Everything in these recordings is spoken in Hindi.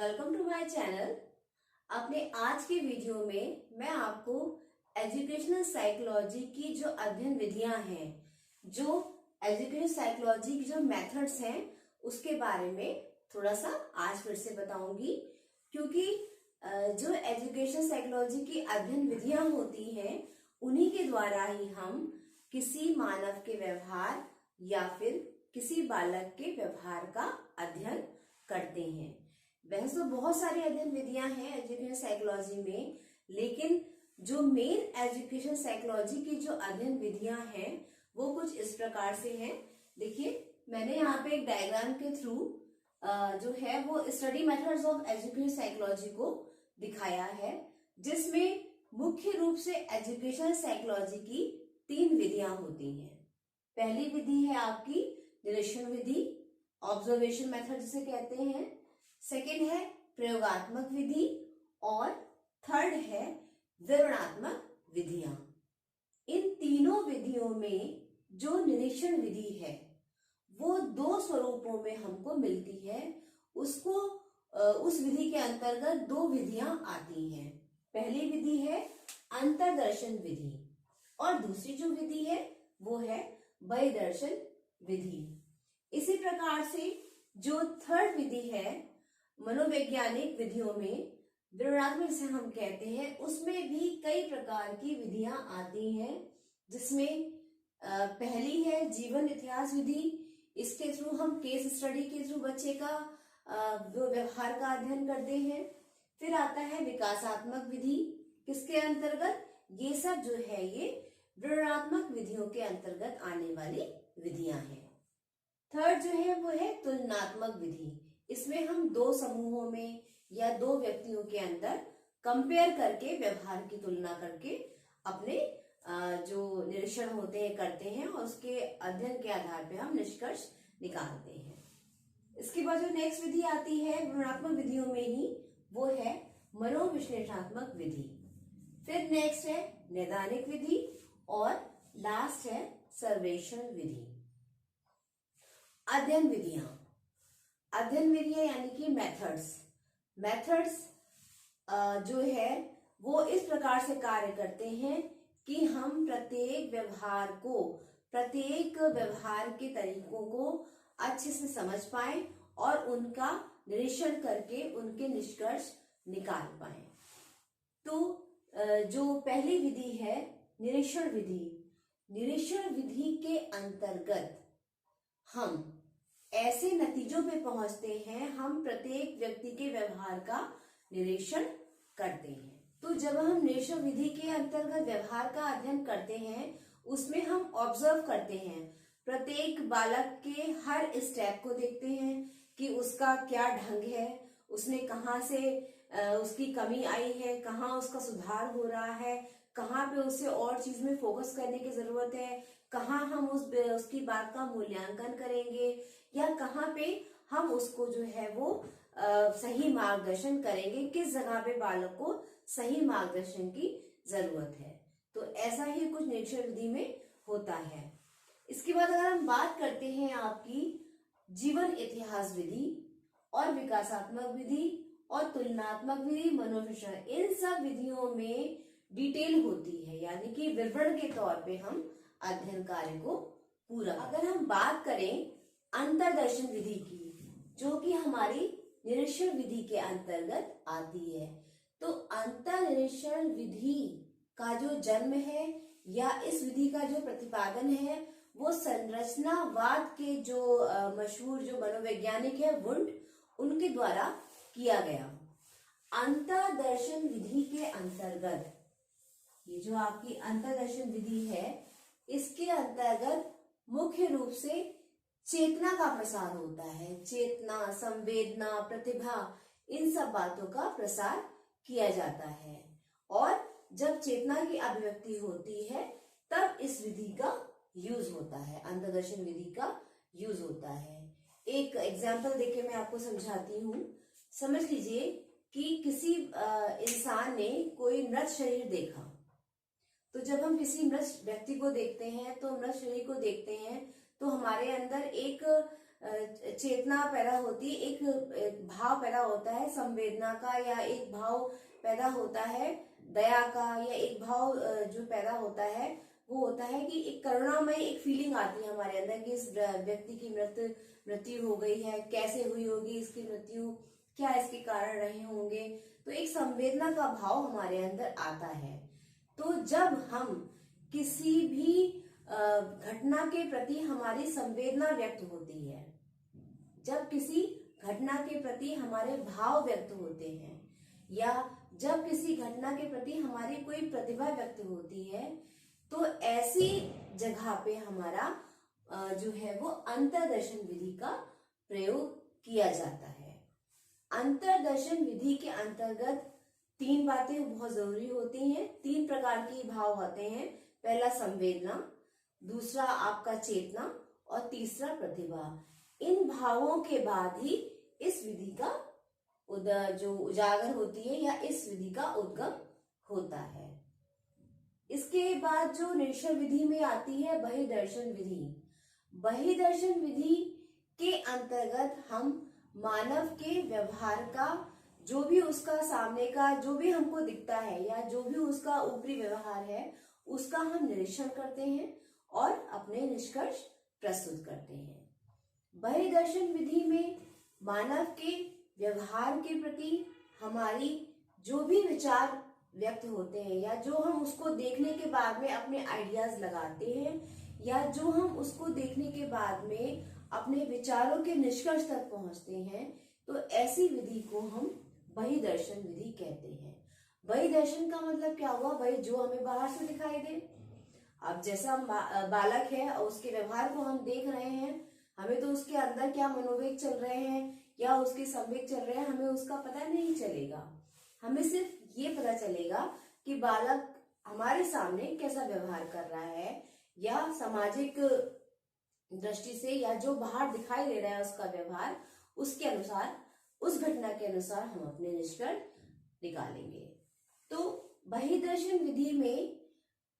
Welcome to my channel. अपने आज के वीडियो में मैं आपको एजुकेशनल साइकोलॉजी की जो अध्ययन विधियां हैं, जो एजुकेशनल साइकोलॉजी की जो मेथड्स हैं, उसके बारे में थोड़ा सा आज फिर से बताऊंगी। क्योंकि जो एजुकेशनल साइकोलॉजी की अध्ययन विधियां होती हैं, उन्हीं के द्वारा ही हम किसी मानव के व्यवहार या फिर किसी बालक के व्यवहार का अध्ययन करते हैं। वैसे तो बहुत सारी अध्ययन विधियां हैं एजुकेशन साइकोलॉजी में, लेकिन जो मेन एजुकेशन साइकोलॉजी की जो अध्ययन विधियां हैं वो कुछ इस प्रकार से हैं। देखिए, मैंने यहाँ पे एक डायग्राम के थ्रू जो है वो study methods of education psychology को दिखाया है, जिसमें मुख्य रूप से एजुकेशन साइकोलॉजी की 3 विधियां होती हैं। पहली विधि है आपकी निरीक्षण विधि, ऑब्जर्वेशन मेथड जिसे कहते हैं। सेकंड है प्रयोगात्मक विधि और थर्ड है विवरणात्मक विधियां। इन तीनों विधियों में जो निरीक्षण विधि है वो 2 स्वरूपों में हमको मिलती है। उसको उस विधि के अंतर्गत 2 विधियां आती हैं। पहली विधि है अंतर्दर्शन विधि और दूसरी जो विधि है वो है बहिर्दर्शन विधि। इसी प्रकार से जो थर्ड विधि है मनोवैज्ञानिक विधियों में, विवरणात्मक जिसे हम कहते हैं, उसमें भी कई प्रकार की विधियां आती हैं, जिसमें पहली है जीवन इतिहास विधि। इसके थ्रू हम केस स्टडी के थ्रू बच्चे का व्यवहार का अध्ययन करते हैं। फिर आता है विकासात्मक विधि, किसके अंतर्गत? ये सब जो है ये विवरणात्मक विधियों के अंतर्गत आने वाली विधियां हैं। थर्ड जो है वो है तुलनात्मक विधि। इसमें हम 2 समूहों में या 2 व्यक्तियों के अंदर कंपेयर करके, व्यवहार की तुलना करके अपने जो निरीक्षण होते हैं करते हैं और उसके अध्ययन के आधार पे हम निष्कर्ष निकालते हैं। इसके बाद जो नेक्स्ट विधि आती है विवरणात्मक विधियों में ही, वो है मनोविश्लेषणात्मक विधि। फिर नेक्स्ट है नैदानिक विधि और लास्ट है सर्वेक्षण विधि। अध्ययन विधियां यानी कि मेथड्स जो है वो इस प्रकार से कार्य करते हैं कि हम प्रत्येक व्यवहार के तरीकों को अच्छे से समझ पाए और उनका निरीक्षण करके उनके निष्कर्ष निकाल पाए। तो जो पहली विधि है निरीक्षण विधि के अंतर्गत हम ऐसे नतीजों पे पहुंचते हैं, हम प्रत्येक व्यक्ति के व्यवहार का निरीक्षण करते हैं। तो जब हम निरीक्षण विधि के अंतर्गत व्यवहार का अध्ययन करते हैं, उसमें हम ऑब्जर्व करते हैं, प्रत्येक बालक के हर स्टेप को देखते हैं कि उसका क्या ढंग है, उसने कहाँ से उसकी कमी आई है, कहाँ उसका सुधार हो रहा है, कहाँ पे उसे और चीज में फोकस करने की जरूरत है, कहाँ हम उसकी बात का मूल्यांकन करेंगे या कहाँ पे हम उसको जो है वो सही मार्गदर्शन करेंगे, किस जगह पे बालक को सही मार्गदर्शन की जरूरत है। तो ऐसा ही कुछ निरीक्षण विधि में होता है। इसके बाद अगर हम बात करते हैं आपकी जीवन इतिहास विधि और विकासात्मक विधि और तुलनात्मक विधि, मनोविश्लेषण, इन सब विधियों में डिटेल होती है, यानी कि विवरण के तौर पे हम अध्ययन कार्य को पूरा। अगर हम बात करें अंतर्दर्शन विधि की, जो कि हमारी निरीक्षण विधि के अंतर्गत आती है, तो अंतर्निरीक्षण विधि का जो जन्म है या इस विधि का जो प्रतिपादन है वो संरचनावाद के जो मशहूर जो मनोवैज्ञानिक है वुंट, उनके द्वारा किया गया। अंतर्दर्शन विधि के अंतर्गत ये जो आपकी अंतर्दर्शन विधि है, इसके अंतर्गत मुख्य रूप से चेतना का प्रसार होता है। चेतना, संवेदना, प्रतिभा, इन सब बातों का प्रसार किया जाता है और जब चेतना की अभिव्यक्ति होती है तब इस विधि का यूज होता है, अंतर्दर्शन विधि का यूज होता है। एक एग्जाम्पल देके मैं आपको समझाती हूँ। समझ लीजिए कि किसी इंसान ने कोई मृत शरीर देखा, तो जब हम किसी मृत व्यक्ति को देखते हैं तो मृत शरीर को देखते हैं तो हमारे अंदर एक चेतना पैदा होती है, एक भाव पैदा होता है संवेदना का, या एक भाव पैदा होता है दया का, या एक भाव जो पैदा होता है वो होता है कि एक करुणामय एक फीलिंग आती है हमारे अंदर कि इस व्यक्ति की मृत्यु हो गई है, कैसे हुई होगी इसकी मृत्यु, क्या इसके कारण रहे होंगे। तो एक संवेदना का भाव हमारे अंदर आता है। तो जब हम किसी भी घटना के प्रति हमारी संवेदना व्यक्त होती है, जब किसी घटना के प्रति हमारे भाव व्यक्त होते हैं, या जब किसी घटना के प्रति हमारी कोई प्रतिभा व्यक्त होती है, तो ऐसी जगह पे हमारा जो है वो अंतर्दर्शन विधि का प्रयोग किया जाता है। अंतर्दर्शन विधि के अंतर्गत 3 बातें बहुत जरूरी होती हैं। 3 प्रकार के भाव होते हैं। पहला संवेदना, दूसरा आपका चेतना, और तीसरा प्रतिभा। इन भावों के बाद ही इस विधि का जो उजागर होती है या इस विधि का उद्गम होता है। इसके बाद जो निरीक्षण विधि में आती है बहिर्दर्शन विधि। बहिर्दर्शन विधि के अंतर्गत हम मानव के व्यवहार का, जो भी उसका सामने का जो भी हमको दिखता है या जो भी उसका ऊपरी व्यवहार है, उसका हम निरीक्षण करते हैं और अपने निष्कर्ष प्रस्तुत करते हैं। बहिर्दर्शन विधि में मानव के व्यवहार के प्रति हमारी जो भी विचार व्यक्त होते हैं, या जो हम उसको देखने के बाद में अपने आइडियाज लगाते हैं, या जो हम उसको देखने के बाद में अपने विचारों के निष्कर्ष तक पहुंचते हैं, तो ऐसी विधि को हम बहिर्दर्शन विधि कहते हैं। बहिर्दर्शन का मतलब क्या हुआ? वही जो हमें बाहर से दिखाई दे। अब जैसा बालक है और उसके व्यवहार को हम देख रहे हैं, हमें तो उसके अंदर क्या मनोवेग चल रहे हैं या उसके संवेग चल रहे हैं, हमें उसका पता नहीं चलेगा। हमें सिर्फ ये पता चलेगा कि बालक हमारे सामने कैसा व्यवहार कर रहा है, या सामाजिक दृष्टि से या जो बाहर दिखाई दे रहा है उसका व्यवहार, उसके अनुसार, उस घटना के अनुसार हम अपने निष्कर्ष निकालेंगे। तो बहिर्दर्शन विधि में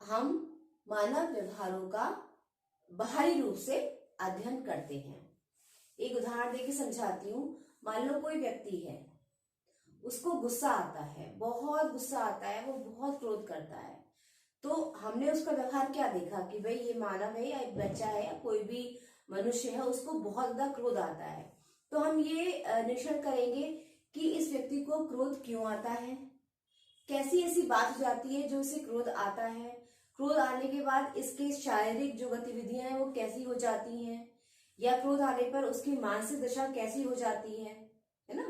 हम मानव व्यवहारों का बाहरी रूप से अध्ययन करते हैं। एक उदाहरण देके समझाती हूँ। मान लो कोई व्यक्ति है, उसको गुस्सा आता है, बहुत गुस्सा आता है, वो बहुत क्रोध करता है। तो हमने उसका व्यवहार क्या देखा कि भाई ये मानव है या एक बच्चा है या कोई भी मनुष्य है, उसको बहुत ज्यादा क्रोध आता है। तो हम ये निरीक्षण करेंगे कि इस व्यक्ति को क्रोध क्यों आता है, कैसी ऐसी बात हो जाती है जो इसे क्रोध आता है, क्रोध आने के बाद इसके शारीरिक जो गतिविधियां हैं वो कैसी हो जाती हैं, या क्रोध आने पर उसकी मानसिक दशा कैसी हो जाती है ना।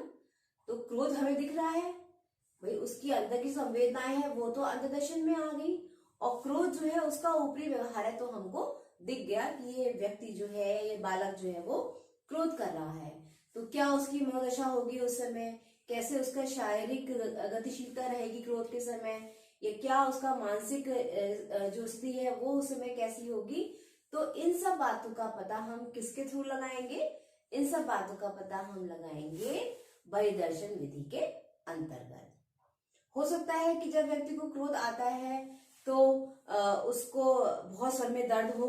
तो क्रोध हमें दिख रहा है, भाई उसकी अंदर की संवेदनाएं हैं वो तो अंतर्दर्शन में आ गई, और क्रोध जो है उसका ऊपरी व्यवहार है, तो हमको दिख गया कि ये व्यक्ति जो है, ये बालक जो है वो क्रोध कर रहा है। तो क्या उसकी मनोदशा होगी उस समय, कैसे उसका शारीरिक गतिशीलता रहेगी क्रोध के समय, या क्या उसका मानसिक जो स्थिति है वो उस समय कैसी होगी। तो इन सब बातों का पता हम किसके थ्रू लगाएंगे? इन सब बातों का पता हम लगाएंगे बहिर्दर्शन विधि के अंतर्गत। हो सकता है कि जब व्यक्ति को क्रोध आता है तो उसको बहुत सर में दर्द हो,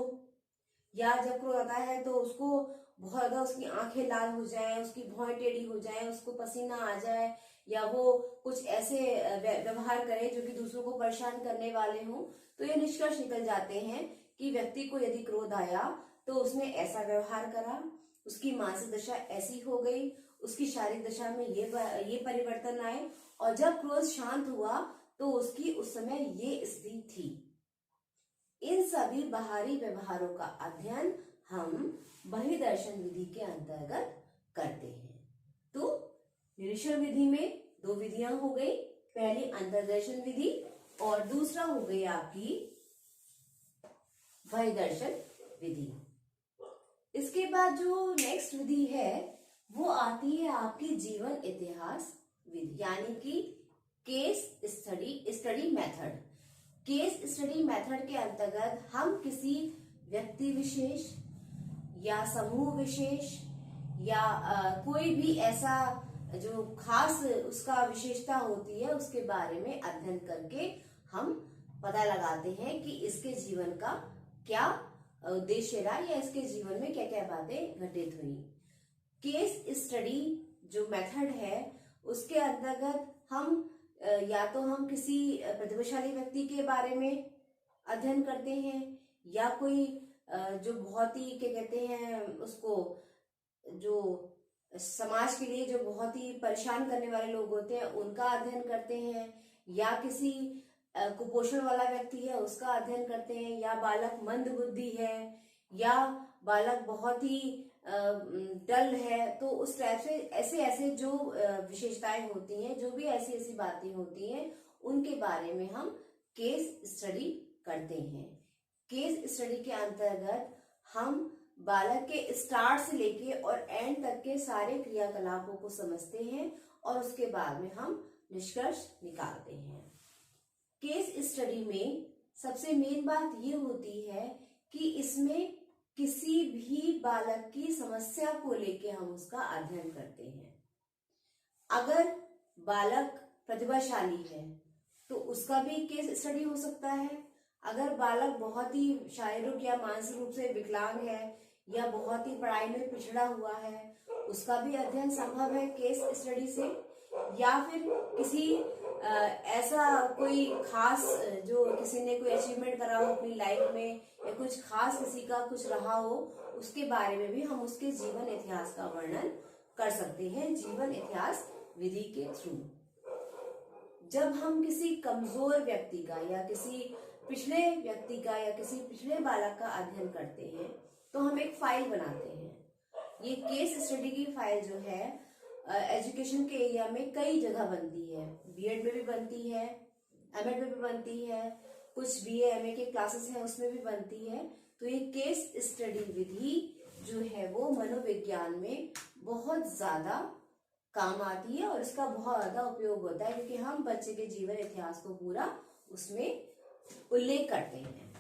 या जब क्रोध आता है तो उसको बहुत ज्यादा उसकी आंखें लाल हो जाए, उसकी भौहें टेढ़ी हो जाए, उसको पसीना आ जाए, या वो कुछ ऐसे व्यवहार करे जो कि दूसरों को परेशान करने वाले हों। तो ये निष्कर्ष निकल जाते हैं कि व्यक्ति को यदि क्रोध आया तो उसने ऐसा व्यवहार करा, उसकी मानसिक दशा ऐसी हो गई, उसकी शारीरिक दशा में ये परिवर्तन आए, और जब क्रोध शांत हुआ तो उसकी उस समय ये स्थिति थी। इन सभी बाहरी व्यवहारों का अध्ययन हम बहिर्दर्शन विधि के अंतर्गत करते हैं। तो निरीक्षण विधि में 2 विधियां हो गई, पहली अंतर्दर्शन विधि और दूसरा हो गई आपकी बहिर्दर्शन विधि। इसके बाद जो नेक्स्ट विधि है वो आती है आपकी जीवन इतिहास विधि, यानी कि case study method. Case study method के अंतर्गत हम किसी व्यक्ति विशेष या समूह विशेष या कोई भी ऐसा जो खास उसका विशेषता होती है उसके बारे में अध्ययन करके हम पता लगाते हैं कि इसके जीवन का क्या उद्देश्य रहा या इसके जीवन में क्या क्या बातें घटित हुई। केस स्टडी जो मेथड है उसके अंतर्गत हम या तो हम किसी प्रतिभाशाली व्यक्ति के बारे में अध्ययन करते हैं या कोई जो बहुत ही क्या कहते हैं उसको, जो समाज के लिए जो बहुत ही परेशान करने वाले लोग होते हैं उनका अध्ययन करते हैं, या किसी कुपोषण वाला व्यक्ति है उसका अध्ययन करते हैं, या बालक मंद बुद्धि है, या बालक बहुत ही डल है। तो उस टाइप से ऐसे ऐसे जो विशेषताएं होती हैं, जो भी ऐसी ऐसी बातें होती हैं, उनके बारे में हम केस स्टडी करते हैं। केस स्टडी के अंतर्गत हम बालक के स्टार्ट से लेके और एंड तक के सारे क्रियाकलापों को समझते हैं और उसके बाद में हम निष्कर्ष निकालते हैं। केस स्टडी में सबसे मेन बात ये होती है कि इसमें किसी भी बालक की समस्या को लेके हम उसका अध्ययन करते हैं। अगर बालक प्रतिभाशाली है तो उसका भी केस स्टडी हो सकता है। अगर बालक बहुत ही शारीरिक या मानसिक रूप से विकलांग है या बहुत ही पढ़ाई में पिछड़ा हुआ है, उसका भी अध्ययन संभव है केस स्टडी से। या फिर किसी ऐसा कोई खास, जो किसी ने कोई अचीवमेंट करा हो अपनी लाइफ में या कुछ खास किसी का कुछ रहा हो, उसके बारे में भी हम उसके जीवन इतिहास का वर्णन कर सकते हैं जीवन इतिहास विधि के थ्रू। जब हम किसी कमजोर व्यक्ति का या किसी पिछले व्यक्ति का या किसी पिछले बालक का अध्ययन करते हैं तो हम एक फाइल बनाते हैं। ये केस स्टडी की फाइल जो है एजुकेशन के एरिया में कई जगह बनती है। बीएड में भी बनती है, एमएड में भी बनती है, कुछ बीए एमए के क्लासेस हैं उसमें भी बनती है। तो ये केस स्टडी विधि जो है वो मनोविज्ञान में बहुत ज्यादा काम आती है और इसका बहुत ज्यादा उपयोग होता है, क्योंकि हम बच्चे के जीवन इतिहास को पूरा उसमें उल्लेख करते हैं।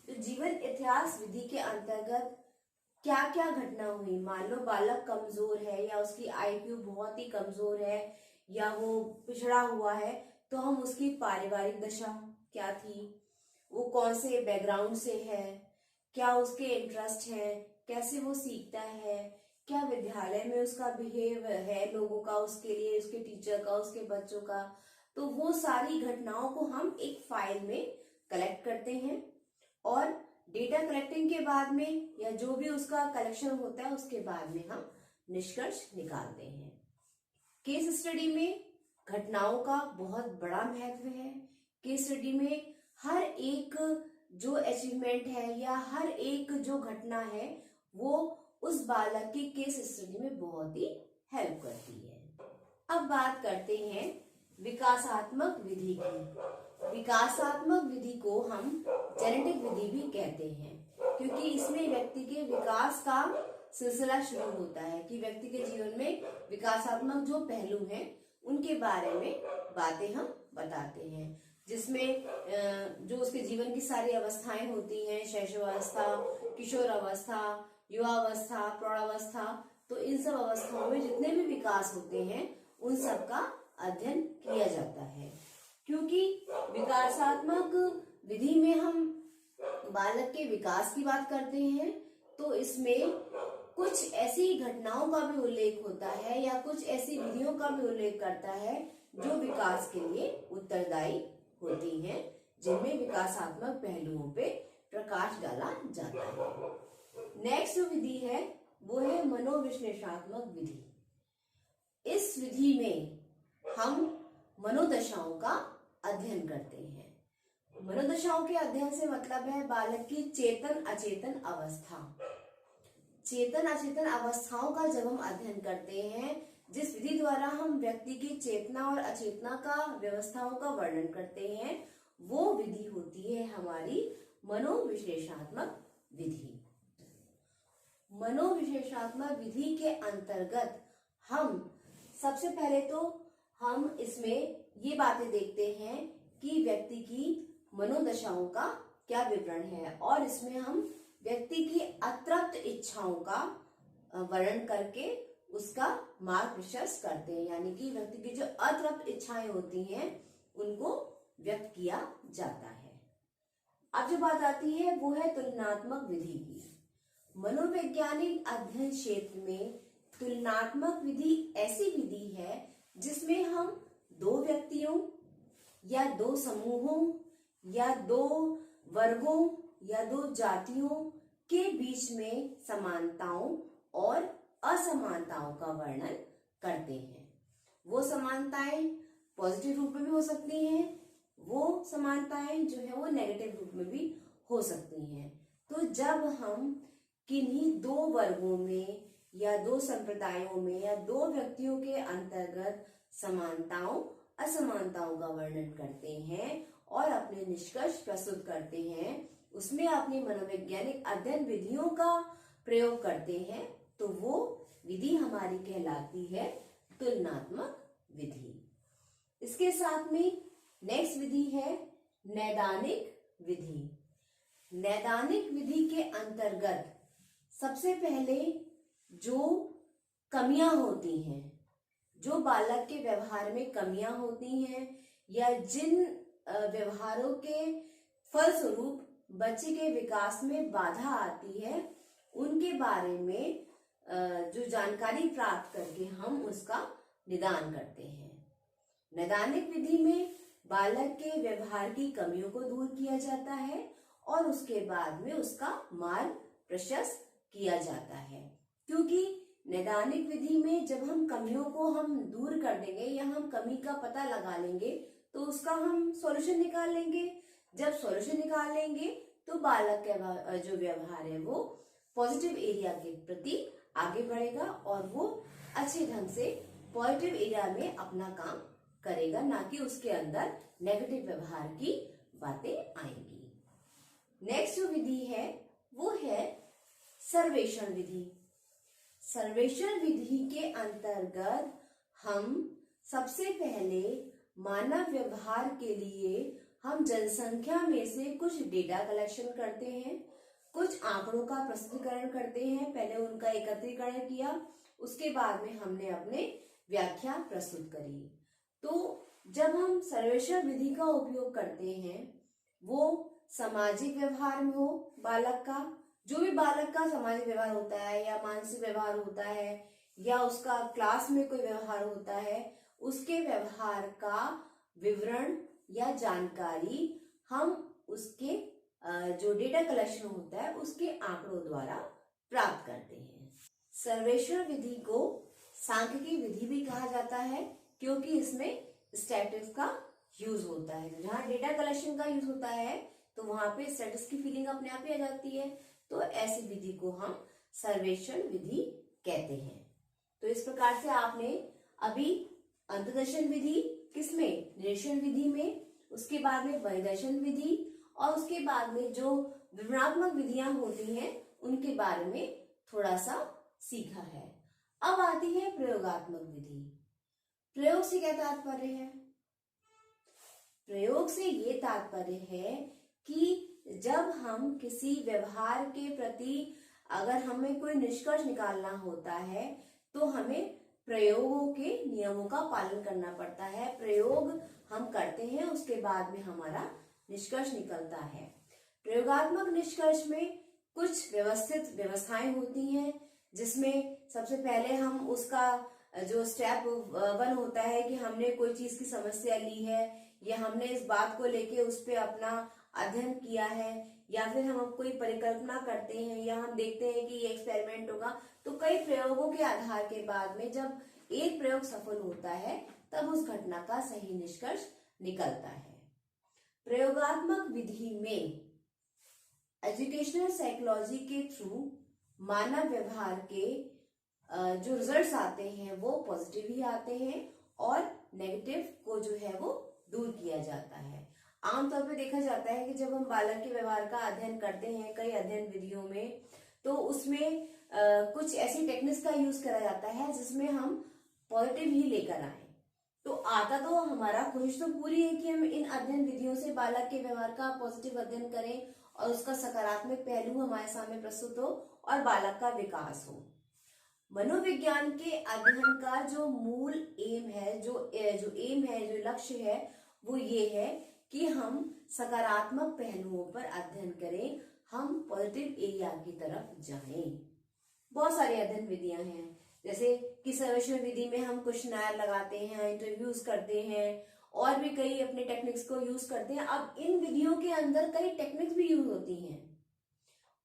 तो जीवन इतिहास विधि के अंतर्गत क्या क्या घटना हुई, मान लो बालक कमजोर है या उसकी आईक्यू बहुत ही कमजोर है या वो पिछड़ा हुआ है, तो हम उसकी पारिवारिक दशा क्या थी, वो कौन से बैकग्राउंड से है, क्या उसके इंटरेस्ट है, कैसे वो सीखता है, क्या विद्यालय में उसका बिहेव है लोगों का, उसके लिए, उसके टीचर का, उसके बच्चों का। तो वो सारी घटनाओं को हम एक फाइल में कलेक्ट करते हैं और डेटा कलेक्टिंग के बाद में या जो भी उसका कलेक्शन होता है उसके बाद में हम निष्कर्ष निकालते हैं। केस स्टडी में घटनाओं का बहुत बड़ा महत्व है। केस स्टडी में हर एक जो अचीवमेंट है या हर एक जो घटना है वो उस बालक की केस स्टडी में बहुत ही हेल्प करती है। अब बात करते हैं विकासात्मक विधि की। विकासात्मक विधि को हम जेनेटिक विधि भी कहते हैं, क्योंकि इसमें व्यक्ति के विकास का सिलसिला शुरू होता है कि व्यक्ति के जीवन में विकासात्मक जो पहलू हैं उनके बारे में बातें हम बताते हैं, जिसमें जो उसके जीवन की सारी अवस्थाएं होती हैं, शैशवावस्था, किशोर अवस्था, युवावस्था, प्रौढ़ावस्था, तो इन सब अवस्थाओं में जितने भी विकास होते हैं उन सब का अध्ययन किया जाता है। क्योंकि विकासात्मक विधि में हम बालक के विकास की बात करते हैं तो इसमें कुछ ऐसी घटनाओं का भी उल्लेख होता है या कुछ ऐसी विधियों का भी उल्लेख करता है जो विकास के लिए उत्तरदायी होती हैं, जिनमें विकासात्मक पहलुओं पे प्रकाश डाला जाता है। नेक्स्ट जो विधि है वो है मनोविश्लेषणात्मक विधि। इस विधि में हम मनोदशाओं का अध्ययन करते हैं। मनोदशाओं के अध्ययन से मतलब है बालक की चेतन अचेतन अवस्था। चेतन अचेतन अवस्थाओं का जब हम अध्ययन करते हैं, जिस विधि द्वारा हम व्यक्ति की चेतना और अचेतना का व्यवस्थाओं का वर्णन करते हैं, वो विधि होती है हमारी मनोविश्लेषणात्मक विधि। मनोविश्लेषणात्मक विधि के अंतर्गत हम सबसे पहले तो हम इसमें ये बातें देखते हैं कि व्यक्ति की मनोदशाओं का क्या विवरण है, और इसमें हम व्यक्ति की अतृप्त इच्छाओं का वर्णन करके उसका मार्ग विशेष करते हैं, यानी कि व्यक्ति की जो अतृप्त इच्छाएं होती हैं उनको व्यक्त किया जाता है। अब जो बात आती है वो है तुलनात्मक विधि की। मनोवैज्ञानिक अध्ययन क्षेत्र में तुलनात्मक विधि ऐसी विधि है जिसमें हम दो व्यक्तियों या दो समूहों या दो वर्गों या दो जातियों के बीच में समानताओं और असमानताओं का वर्णन करते हैं। वो समानताएं पॉजिटिव रूप में भी हो सकती हैं, वो समानताएं जो है वो नेगेटिव रूप में भी हो सकती हैं। तो जब हम किन्हीं दो वर्गों में या दो संप्रदायों में या दो व्यक्तियों के अंतर्गत समानताओं असमानताओं का वर्णन करते हैं और अपने निष्कर्ष प्रस्तुत करते हैं, उसमें अपनी मनोवैज्ञानिक अध्ययन विधियों का प्रयोग करते हैं, तो वो विधि हमारी कहलाती है तुलनात्मक विधि। इसके साथ में नेक्स्ट विधि है नैदानिक विधि। नैदानिक विधि के अंतर्गत सबसे पहले जो कमियां होती हैं, जो बालक के व्यवहार में कमियां होती हैं या जिन व्यवहारों के फलस्वरूप बच्चे के विकास में बाधा आती है, उनके बारे में जो जानकारी प्राप्त करके हम उसका निदान करते हैं। नैदानिक विधि में बालक के व्यवहार की कमियों को दूर किया जाता है और उसके बाद में उसका मार्ग प्रशस्त किया जाता है, क्योंकि नैदानिक विधि में जब हम कमियों को हम दूर कर देंगे या हम कमी का पता लगा लेंगे तो उसका हम सॉल्यूशन निकाल लेंगे। जब सॉल्यूशन निकाल लेंगे तो बालक का जो व्यवहार है वो पॉजिटिव एरिया के प्रति आगे बढ़ेगा और वो अच्छे ढंग से पॉजिटिव एरिया में अपना काम करेगा, ना कि उसके अंदर नेगेटिव व्यवहार की बातें आएंगी। नेक्स्ट जो विधि है वो है सर्वेक्षण विधि। सर्वेक्षण विधि के अंतर्गत हम सबसे पहले मानव व्यवहार के लिए हम जनसंख्या में से कुछ डेटा कलेक्शन करते हैं, कुछ आंकड़ों का प्रस्तुतिकरण करते हैं। पहले उनका एकत्रीकरण किया, उसके बाद में हमने अपने व्याख्या प्रस्तुत करी। तो जब हम सर्वेक्षण विधि का उपयोग करते हैं, वो सामाजिक व्यवहार में हो बालक का, जो भी बालक का सामाजिक व्यवहार होता है या मानसिक व्यवहार होता है या उसका क्लास में कोई व्यवहार होता है, उसके व्यवहार का विवरण या जानकारी हम उसके जो डेटा कलेक्शन होता है उसके आंकड़ों द्वारा प्राप्त करते हैं। सर्वेक्षण विधि को सांख्यिकी विधि भी कहा जाता है, क्योंकि इसमें स्टैटिस्टिक्स का यूज होता है। जहाँ डेटा कलेक्शन का यूज होता है तो वहां पे स्टैटिस्टिक्स की फीलिंग अपने आप ही आ जाती है, तो ऐसी विधि को हम सर्वेक्षण विधि कहते हैं। तो इस प्रकार से आपने अभी अंतर्दर्शन विधि किसमें, निरीक्षण विधि में, उसके बाद में परिदर्शन विधि और उसके बाद में जो विवरणात्मक विधियां होती हैं उनके बारे में थोड़ा सा सीखा है। अब आती है प्रयोगात्मक विधि। प्रयोग से क्या तात्पर्य है? प्रयोग से ये तात्पर्य है कि जब हम किसी व्यवहार के प्रति अगर हमें कोई निष्कर्ष निकालना होता है तो हमें प्रयोगों के नियमों का पालन करना पड़ता है। प्रयोग हम करते हैं, उसके बाद में हमारा निष्कर्ष निकलता है। प्रयोगात्मक निष्कर्ष में कुछ व्यवस्थित व्यवस्थाएं होती हैं, जिसमें सबसे पहले हम उसका जो स्टेप 1 होता है कि हमने कोई चीज की समस्या ली है या हमने इस बात को लेके उस पर अपना अध्ययन किया है या फिर हम कोई परिकल्पना करते हैं या हम देखते हैं कि ये एक्सपेरिमेंट होगा, तो कई प्रयोगों के आधार के बाद में जब एक प्रयोग सफल होता है तब उस घटना का सही निष्कर्ष निकलता है। प्रयोगात्मक विधि में एजुकेशनल साइकोलॉजी के थ्रू मानव व्यवहार के जो रिजल्ट्स आते हैं वो पॉजिटिव ही आते हैं और नेगेटिव को जो है वो दूर किया जाता है। आमतौर पे देखा जाता है कि जब हम बालक के व्यवहार का अध्ययन करते हैं कई अध्ययन विधियों में, तो उसमें कुछ ऐसी टेक्निक्स का यूज करा जाता है जिसमें हम पॉजिटिव ही लेकर आए। तो आता तो हमारा कोशिश तो पूरी है कि हम इन अध्ययन विधियों से बालक के व्यवहार का पॉजिटिव अध्ययन करें और उसका सकारात्मक पहलू हमारे सामने प्रस्तुत हो और बालक का विकास हो। मनोविज्ञान के अध्ययन का जो मूल एम है, जो लक्ष्य है, वो ये है कि हम सकारात्मक पहलुओं पर अध्ययन करें, हम पॉजिटिव एरिया की तरफ जाएं। बहुत सारी अध्ययन विधियां हैं, जैसे कि सर्वेक्षण विधि में हम क्वेश्चनर लगाते हैं, इंटरव्यूज करते हैं और भी कई अपने टेक्निक्स को यूज करते हैं। अब इन विधियों के अंदर कई टेक्निक्स भी यूज होती हैं,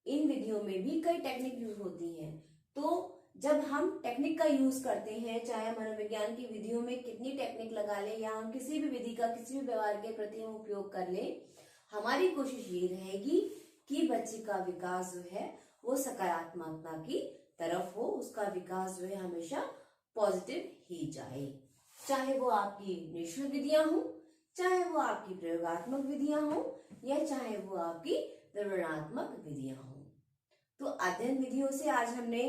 इन विधियों में भी कई टेक्निक यूज होती हैं। तो जब हम टेक्निक का यूज करते हैं, चाहे मनोविज्ञान की विधियों में कितनी टेक्निक लगा ले या हम किसी भी विधि का किसी भी व्यवहार के प्रति हम उपयोग कर ले, हमारी कोशिश ये रहेगी कि बच्चे का विकास जो है वो सकारात्मकता की तरफ हो, उसका विकास जो है हमेशा पॉजिटिव ही जाए। चाहे वो आपकी निश्चित विधियां हो, चाहे वो आपकी प्रयोगात्मक विधियां हो, या चाहे वो आपकी विवरणात्मक विधियां हो। तो अध्ययन विधियों से आज हमने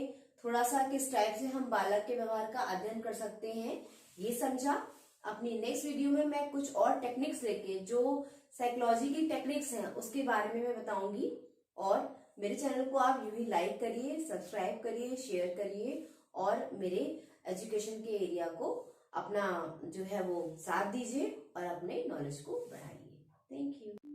थोड़ा सा किस टाइप से हम बालक के व्यवहार का अध्ययन कर सकते हैं ये समझा। अपनी नेक्स्ट वीडियो में मैं कुछ और टेक्निक्स लेके, जो साइकोलॉजी की टेक्निक्स हैं उसके बारे में मैं बताऊंगी। और मेरे चैनल को आप यूं ही लाइक करिए, सब्सक्राइब करिए, शेयर करिए और मेरे एजुकेशन के एरिया को अपना जो है वो साथ दीजिए और अपने नॉलेज को बढ़ाइए। Thank you.